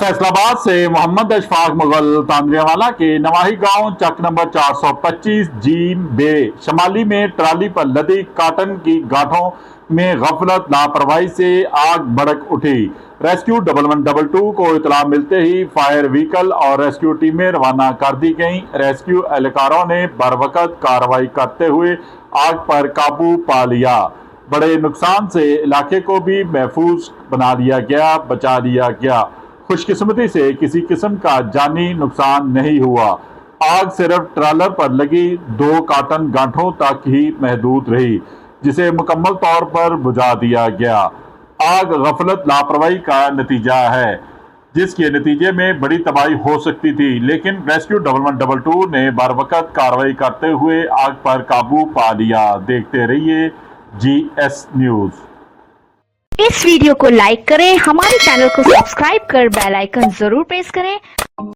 फैसलाबाद से मोहम्मद अशफाक मुगल तांद्रियावाला के नवाही गांव चक नंबर 425 जीन बे शमाली में ट्राली पर लदी काटन की गांठों में गफलत लापरवाही से आग भड़क उठी। रेस्क्यू 1112 को इतला मिलते ही फायर व्हीकल और रेस्क्यू टीमें रवाना कर दी गईं। रेस्क्यू एहलकारों ने बरवकत कार्रवाई करते हुए आग पर काबू पा लिया। बड़े नुकसान से इलाके को भी महफूज बना लिया गया, बचा लिया गया। खुशकिस्मती से किसी किस्म का जानी नुकसान नहीं हुआ। आग सिर्फ ट्रालर पर लगी 2 काटन गांठों तक ही महदूद रही, जिसे मुकम्मल तौर पर बुझा दिया गया। आग गफलत लापरवाही का नतीजा है, जिसके नतीजे में बड़ी तबाही हो सकती थी, लेकिन रेस्क्यू 1112 ने बरवकत कार्रवाई करते हुए आग पर काबू पा लिया। देखते रहिए GS न्यूज। इस वीडियो को लाइक करें, हमारे चैनल को सब्सक्राइब कर बेल आइकन जरूर प्रेस करें